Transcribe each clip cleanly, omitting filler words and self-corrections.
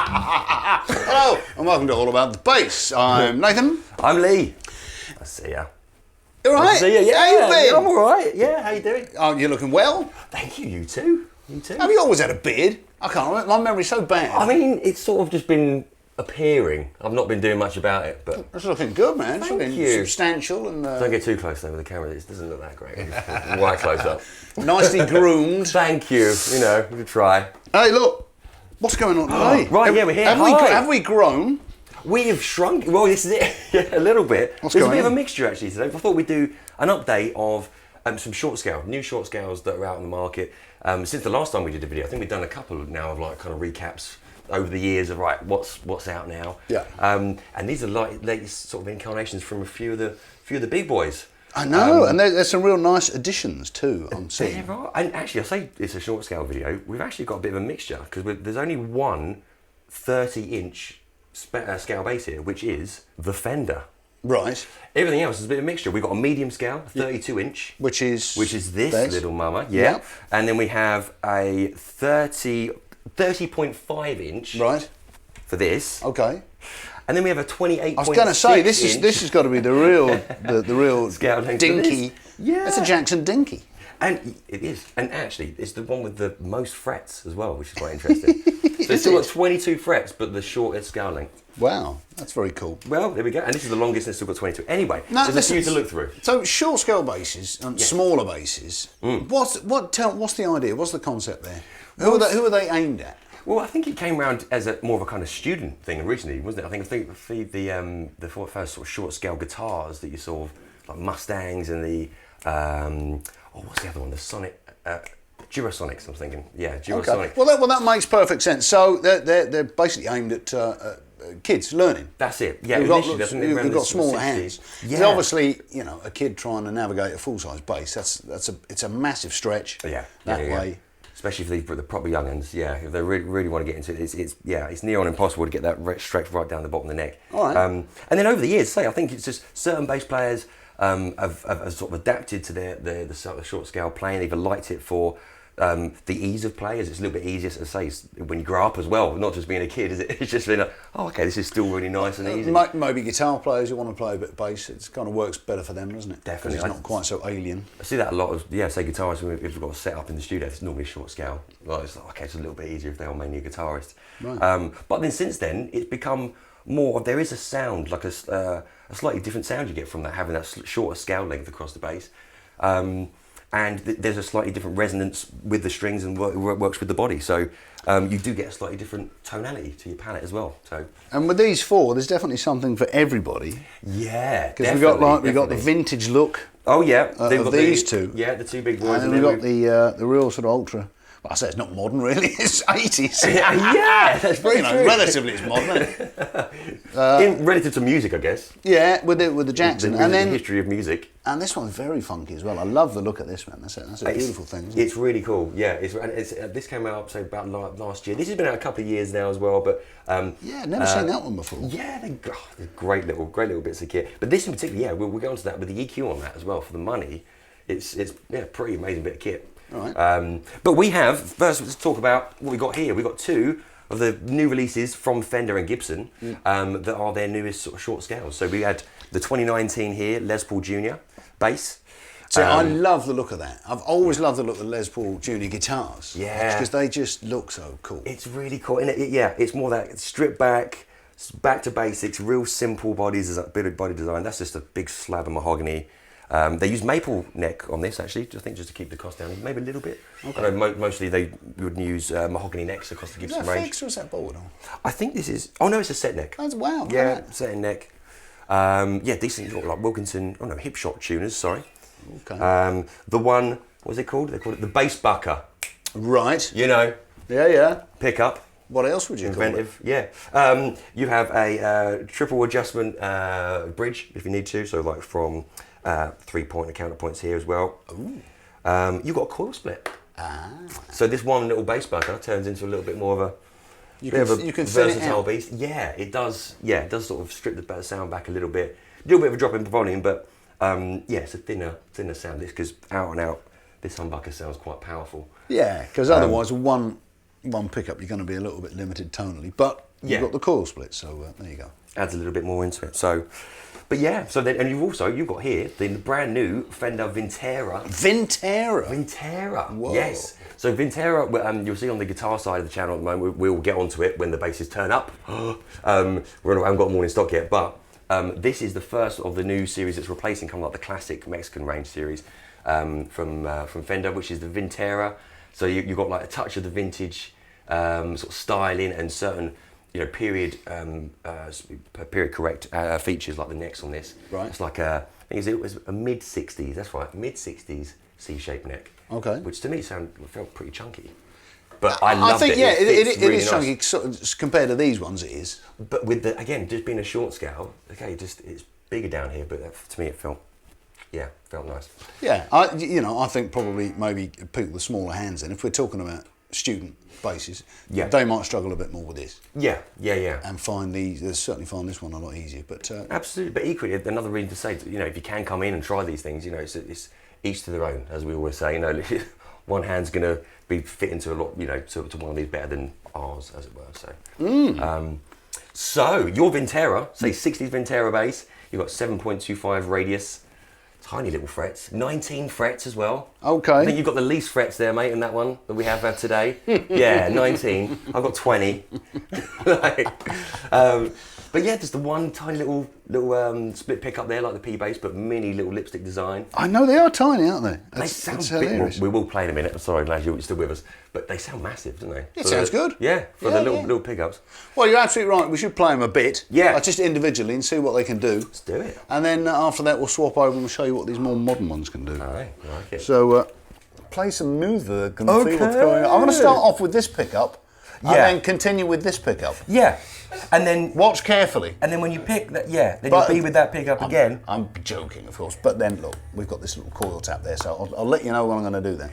Hello, and welcome to All About the Bass. I'm Nathan. I'm Lee. I see ya. You all right? See ya. Yeah, how you been? I'm all right. Yeah, how you doing? Oh, you're looking well. Thank you. You too. You too. Have you always had a beard? I can't remember. My memory's so bad. I mean, it's sort of just been appearing. I've not been doing much about it, but It's looking good, man. It's Thank looking you. substantial and don't get too close though with the camera. It doesn't look that great. Right close up. nicely groomed. Thank you. You know, we could try. Hey, look. What's going on today? Right, yeah, we're here. Have we grown? We have shrunk. Well, this is it. Yeah, a little bit. What's There's a going bit of on? a mixture actually today. I thought we'd do an update of some short scale, new short scales that are out on the market. Since the last time we did a video, I think we've done a couple now of like kind of recaps over the years of what's out now. Yeah. And these are like latest sort of incarnations from a few of the big boys. I know, and there's some real nice additions too, I'm seeing. There are, and actually, I say it's a short scale video. We've actually got a bit of a mixture because there's only one 30-inch scale bass here, which is the Fender. Right. Everything else is a bit of a mixture. We've got a medium scale, 32-inch, Which is this bass. little mama, Yeah. and then we have a 30.5-inch Right. for this, Okay. and then we have a 28. I was going to say this has got to be the real the real Scale length for dinky. this. Yeah. That's a Jackson dinky. And it is, and actually, it's the one with the most frets as well, which is quite interesting. So it's still got 22 frets, but the shortest scale length. Wow, that's very cool. Well, there we go. And this is the longest, and it's still got 22. Anyway, No, there's a few to look through. So short scale basses and smaller basses. What's the idea? What's the concept there? Who are they aimed at? Well, I think it came around as more of a kind of student thing originally, wasn't it? I think the first sort of short scale guitars that you saw, like Mustangs and the what's the other one? The Sonic. Durasonics, I'm thinking. Yeah, Durasonic. Okay. Well, that makes perfect sense. So they're basically aimed at kids learning. That's it. Yeah, Who've initially, I think they got, ran who've got this sort of smaller 60s. hands. Yeah. Because obviously, a kid trying to navigate a full size bass. It's a massive stretch. Yeah, That yeah. way. Especially for the proper young uns, yeah. If they really want to get into it, it's near on impossible to get that stretch right down the bottom of the neck. All right. And then over the years, I think it's just certain bass players have sort of adapted to the sort of short scale playing. They've liked it for the ease of play, as it's a little bit easier to say when you grow up as well, not just being a kid. Is it? It's just been okay, this is still really nice and easy. Maybe guitar players who want to play a bit of bass, it kind of works better for them, doesn't it? Definitely. Because it's not quite so alien. I see that a lot of, say guitarists, if we've got a set up in the studio, it's normally short scale. Like, it's okay, it's a little bit easier if they are mainly a guitarist. Right. But then since then, it's become more. There is a sound, like a slightly different sound you get from that, having that shorter scale length across the bass. And there's a slightly different resonance with the strings and works with the body. So you do get a slightly different tonality to your palette as well. So And with these four, there's definitely something for everybody. yeah, Because we got the vintage look. Oh yeah, Of these two. Yeah, the two big boys. And then we've got the real sort of ultra. Well, I say it's not modern, really. It's 80s. yeah, that's very true. Relatively, it's modern. Isn't it? In relative to music, I guess. Yeah, with the Jackson, The and then history of music. and this one's very funky as well. I love the look of this, man. That's a beautiful thing. Isn't it? It's really cool. Yeah, this came out about last year. This has been out a couple of years now as well, but Yeah, never seen that one before. yeah, they're great little bits of kit. But this in particular, yeah, we'll go on to that with the EQ on that as well for the money. It's pretty amazing bit of kit. Right. But we have first. Let's talk about what we got here. We got two of the new releases from Fender and Gibson that are their newest sort of short scales. So we had the 2019 here Les Paul Junior bass. So I love the look of that. I've always loved the look of Les Paul Junior guitars. Yeah. Because they just look so cool. It's really cool, and it's more that stripped back to basics, real simple bodies, a bit of body design. That's just a big slab of mahogany. They use maple neck on this actually, I think just to keep the cost down, maybe a little bit. Okay. I know mostly they would use mahogany necks across the Gibson Is that range. fixed or is that board on? I think this is. Oh no, it's a set neck. That's wow. Yeah, Look at that. set neck. Yeah, decent like Wilkinson. Oh no, hip shot tuners. Sorry. Okay. The one, what was it called? They called it the bass bucker. Right. You know, Yeah. pickup. What else would you call it? Inventive, yeah. You have a triple adjustment bridge if you need to, so like from 3-point and counterpoints here as well. Ooh. You've got a coil split. So this one little bass bucker turns into a little bit more of a You versatile can thin it out. beast. Yeah, it does. Yeah, it does sort of strip the sound back a little bit. A little bit of a drop in volume, but yeah, it's a thinner sound. This because out and out, this humbucker sounds quite powerful. Yeah, because otherwise one pickup you're going to be a little bit limited tonally, but you've got the coil split, so there you go. Adds a little bit more into it. So, but yeah. So then, and you've got here the brand new Fender Vintera. Vintera. Whoa. Yes. So Vintera, you'll see on the guitar side of the channel at the moment. We'll get onto it when the basses turn up. We haven't got them all in stock yet, but this is the first of the new series that's replacing kind of like the classic Mexican range series from Fender, which is the Vintera. So you've got like a touch of the vintage sort of styling and certain period correct features like the necks on this. Right. It's like I think it was a mid 60s. That's right, mid 60s C-shaped neck. Okay. Which to me felt pretty chunky. But I loved think, it. yeah, It it really is nice. chunky sort of, compared to these ones. It is. But with just being a short scale, okay, it's bigger down here. But to me, it felt nice. Yeah, I think probably maybe people with smaller hands. Then, if we're talking about student basses, they might struggle a bit more with this. Yeah. And certainly find this one a lot easier. But Absolutely, but equally, another reason to say, if you can come in and try these things, it's each to their own, as we always say. One hand's going to be fit into a lot, to one of these better than ours, as it were. So, so your Vintera, say 60s Vintera bass, you've got 7.25 radius, tiny little frets, 19 frets as well. Okay. I think you've got the least frets there, mate, in that one that we have had today. Yeah, 19. I've got 20. But yeah, just the one tiny little split pickup there, like the P bass, but mini little lipstick design. I know they are tiny, aren't they? They sound big. We will play in a minute. I'm sorry, glad you're still with us. But they sound massive, don't they? It sounds good. Yeah, for the little pickups. Well, you're absolutely right. We should play them a bit. Yeah. Just individually and see what they can do. Let's do it. And then after that, we'll swap over and we'll show you what these more modern ones can do. All right, I like it. So, play some music and see what's going on. I'm going to start off with this pickup and then continue with this pickup. Yeah. And then watch carefully. And then when you pick that, then you'll be with that pickup again. I'm joking, of course. But then, look, we've got this little coil tap there, so I'll let you know when I'm going to do that.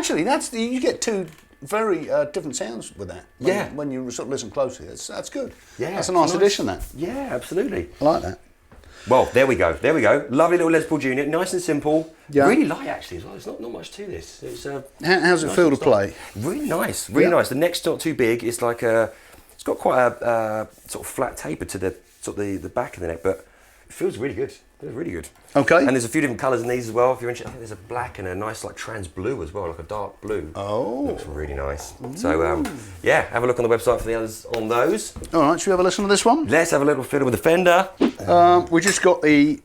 Actually, you get two very different sounds with that. When you sort of listen closely, that's good. Yeah, that's a nice addition. That. Yeah, absolutely. I like that. Well, there we go. Lovely little Les Paul Junior, nice and simple. Yeah. Really light actually as well. There's not much to this. It's How's it feel to play? Really nice, really nice. The neck's not too big. It's like it's got quite a sort of flat taper to the sort of the back of the neck, but it feels really good. It's really good. Okay. And there's a few different colours in these as well. If you're interested, I think there's a black and a nice like trans blue as well, like a dark blue. Oh. Looks really nice. So yeah, have a look on the website for the others on those. All right, should we have a listen to this one? Let's have a little fiddle with the Fender. We just got the.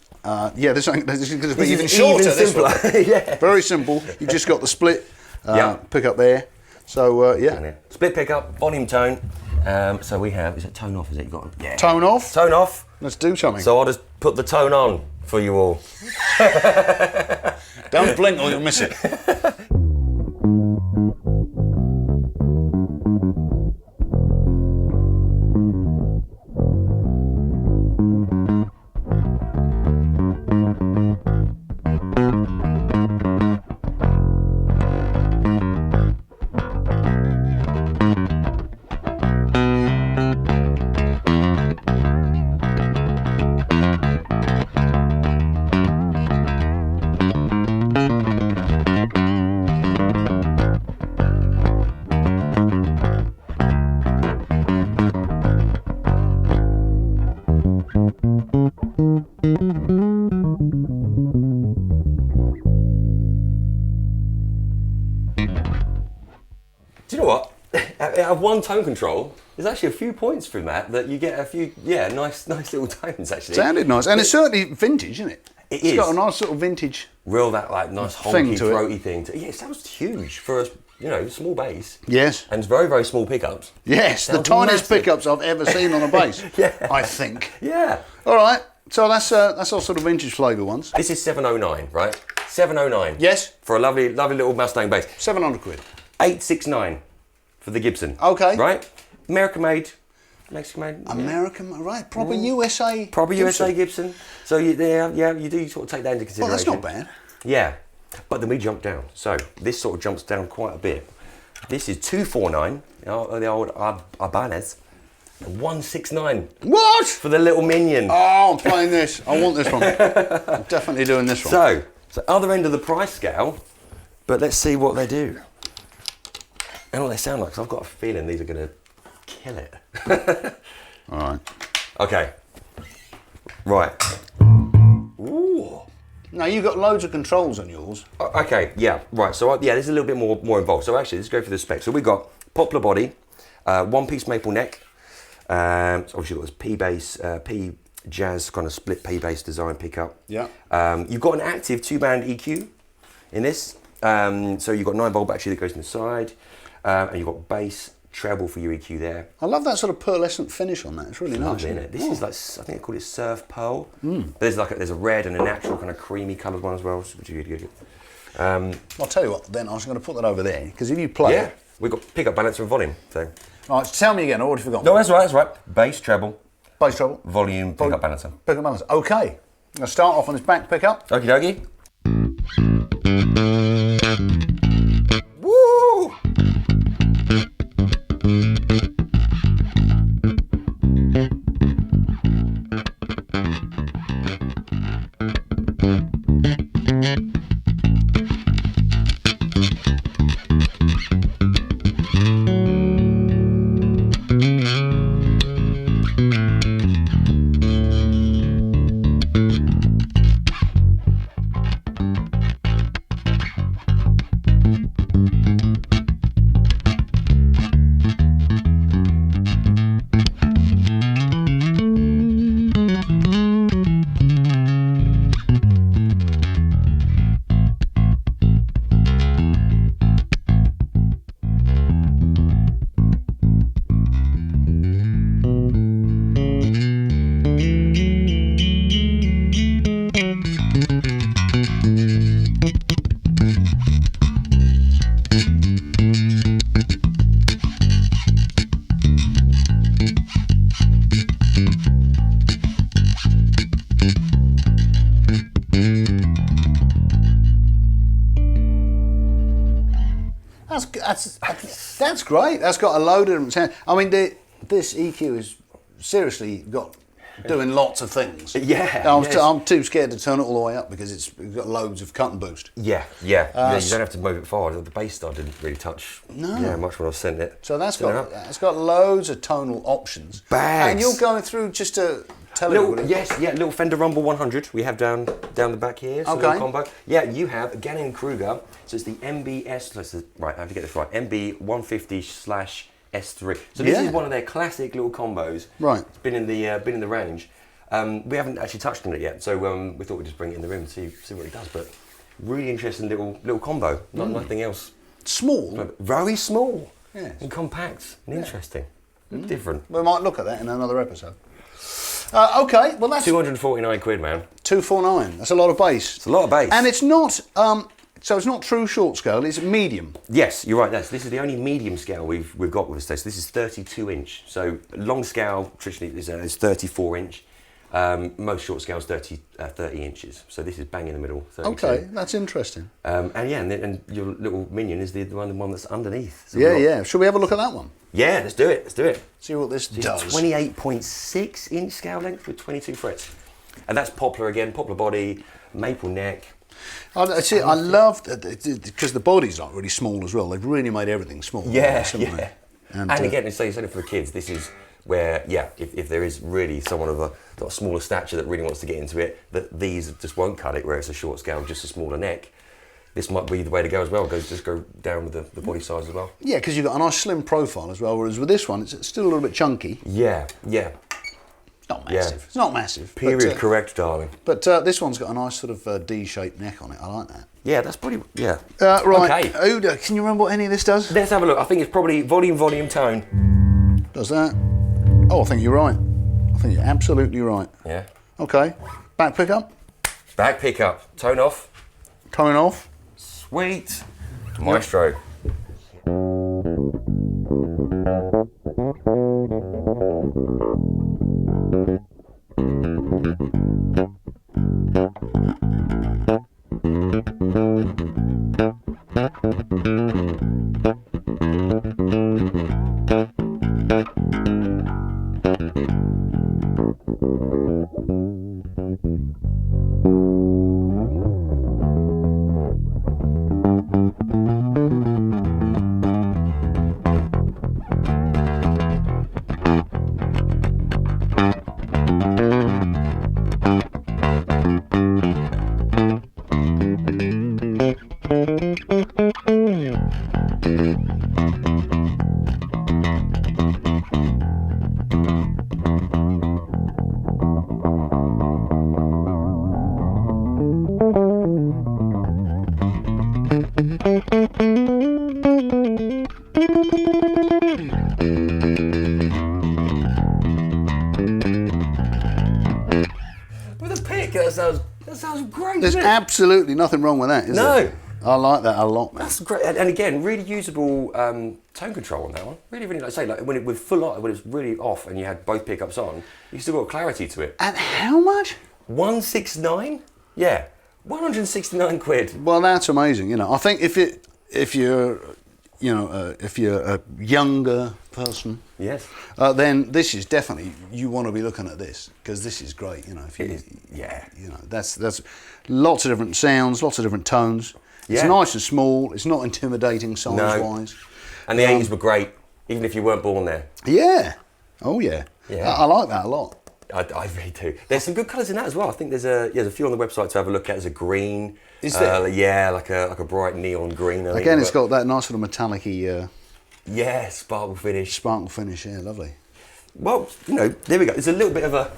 This is going to be even is shorter. even simpler. This one. Yeah. Very simple. You just got the split pickup there. So yeah. Split pickup, volume tone. So we have, is it tone off? Is it? You got Tone off. Tone off. Let's do something. So I'll just put the tone on for you all. Don't blink or you'll miss it. Do you know what? Out of one tone control, there's actually a few points from that you get a few, nice little tones actually. Sounded nice, and it's certainly vintage, isn't it? It's It's got a nice sort of vintage. Real that like nice Thing honky to it. throaty thing. Yeah, it sounds huge for a small bass. Yes. And it's very small pickups. Yes, the Sounds tiniest massive. pickups I've ever seen on a bass. Yeah. I think. Yeah. All right, so that's our sort of vintage flavour ones. This is 709, right? 709. Yes. For a lovely little Mustang bass. 700 quid. 869 for the Gibson. Okay. Right? American made. Mexican made. yeah. American, right? Proper USA. Proper Gibson. USA Gibson. So you do sort of take that into consideration. Well, that's not bad. Yeah. But then we jump down. So this sort of jumps down quite a bit. This is 249, the old Ibanez, and 169 What? for the little Minion. Oh, I'm playing this. I want this one. I'm definitely doing this one. So other end of the price scale, but let's see what they do. And what they sound like, 'cause I've got a feeling these are going to kill it. All right. Okay. Right. Ooh. Now, you've got loads of controls on yours. Okay, yeah, right. So this is a little bit more involved. So actually, let's go for the specs. So we've got poplar body, one-piece maple neck. So obviously, you've got this P-bass, P-Jazz kind of split P-bass design pickup. Yeah. You've got an active 2-band EQ in this. So you've got 9-volt battery that goes in the side, and you've got bass, treble for your EQ there. I love that sort of pearlescent finish on that. It's really nice. Lovely, isn't it? This is like, I think they call it surf pearl. There's a red and a natural kind of creamy coloured one as well, which is good. I'll tell you what, then I was going to put that over there, because if you play Yeah, it... we've got pickup, balancer and volume. So. All right, tell me again, I already forgot. No, that's right. Bass, treble, Bass treble. volume, pickup, balancer. Pickup balance. Okay. I'm going to start off on this back pickup. Okie dokie. Woo! That's great. That's got a load of different sounds. I mean, this EQ is seriously got doing lots of things. Yeah, I'm too scared to turn it all the way up because it's got loads of cut and boost. Yeah. You don't have to move it forward. The bass star didn't really touch. No. Yeah, much when I sent it. So that's got loads of tonal options. Bags. And you're going through just to tell everybody. Little Fender Rumble 100 we have down the back here. So Okay. little combo. Yeah, you have Gannon Kruger. So it's the MBS. Right, I have to get this right. MB 150/S3. So this is one of their classic little combos. Right. It's been in the range. We haven't actually touched on it yet, so we thought we'd just bring it in the room and see what it does. But really interesting little combo. Nothing else. Small. But very small. Yes. And compact and interesting. Different. We might look at that in another episode. Okay, well that's 249 quid, man. 249. That's a lot of bass. It's a lot of bass. And it's not. So it's not true short scale. It's medium. Yes, you're right. This is the only medium scale we've got with us today. So this is 32 inch. So long scale traditionally is 34 inch. Most short scales 30 inches. So this is bang in the middle. 32. Okay, that's interesting. And your little minion is the one that's underneath. So Yeah. Shall we have a look at that one? Yeah, let's do it. See what this does. 28.6 inch scale length with 22 frets. And that's poplar again, poplar body, maple neck. I love because the body's like really small as well. They've really made everything small. Yeah. And again, it's only for the kids. This is where, if there is really someone of a smaller stature that really wants to get into it, that these just won't cut it, where it's a short scale, just a smaller neck. This might be the way to go as well. Just go down with the body size as well. Yeah, because you've got a nice slim profile as well, whereas with this one, it's still a little bit chunky. Yeah. Not massive. It's not massive. Period correct, darling. But this one's got a nice sort of D-shaped neck on it. I like that. Yeah, that's pretty. Yeah. Right. Okay. Uda, can you remember what any of this does? Let's have a look. I think it's probably volume, tone. Does that? Oh, I think you're right. I think you're absolutely right. Yeah. Okay. Back pickup. Back pickup. Tone off. Tone off. Sweet. Maestro. With a pick, that sounds great. There's absolutely nothing wrong with that, is there? No. I like that a lot, man. That's great, and again, really usable tone control on that one. Really, like I say, like when it was full on, when it was really off, and you had both pickups on, you still got clarity to it. And how much? 169, yeah, 169 quid. Well, that's amazing. You know, I think if you're a younger person, Yes. then this is definitely, you want to be looking at this because this is great. You know, if you, It is, yeah. You know, that's lots of different sounds, lots of different tones. It's Yeah. nice and small. It's not intimidating size-wise. And the 80s were great, even if you weren't born there. Yeah. Oh yeah. Yeah. I like that a lot. I really do. There's some good colours in that as well. I think there's a few on the website to have a look at. There's a green. Is there? Yeah, like a bright neon green. I think. Again, it's got that nice sort of metallic-y yeah, sparkle finish. sparkle finish. Yeah, lovely. Well, you know, there we go. There's a little bit of a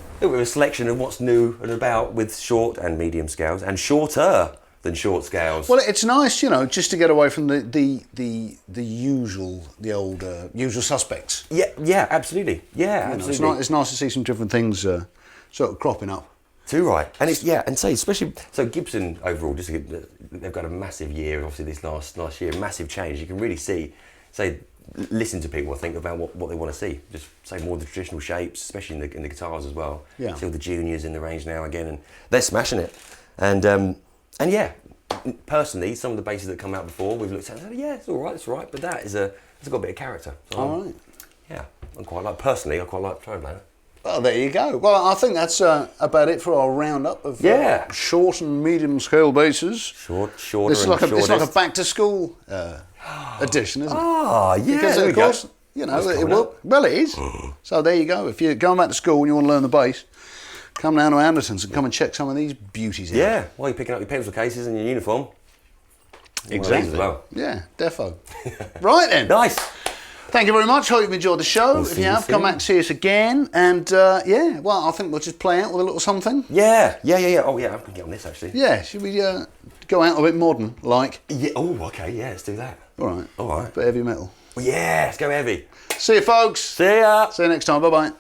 selection of what's new and about with short and medium scales, and shorter than short scales. Well, it's nice, you know, just to get away from the old usual suspects. Yeah, absolutely. Yeah, You know, absolutely. it's nice to see some different things sort of cropping up. Too right, and it's and say especially so Gibson overall, they've got a massive year. Obviously, this last year, massive change. You can really listen to people. I think about what they want to see. Just say more of the traditional shapes, especially in the guitars as well. Yeah. See all the juniors in the range now again, and they're smashing it. And yeah, personally, some of the bases that come out before, we've looked at and said, yeah, it's all right, but it's got a bit of character. So, All right. Yeah, I quite like Trailblazer. Well, there you go. Well, I think that's about it for our roundup of short and medium scale bases. Shorter It's and like shortest. a back to school edition, isn't it? Ah, yeah, Because there of we go. course, you know, That's it coming will. up. Well, it is. So there you go. If you're going back to school and you want to learn the bass, come down to Anderton's and come and check some of these beauties out. Yeah, while you're picking up your pencil cases and your uniform. Exactly. As well. Yeah, defo. Right then. Nice. Thank you very much. Hope you've enjoyed the show. We'll if see you you have, come soon. back, see us again. And well, I think we'll just play out with a little something. Yeah. Oh, yeah, I can get on this actually. Yeah, should we go out a bit modern, like? Yeah. Oh, okay. Yeah, let's do that. All right. All right. Bit heavy metal. Yeah, let's go heavy. See you, folks. See ya. See you next time. Bye-bye.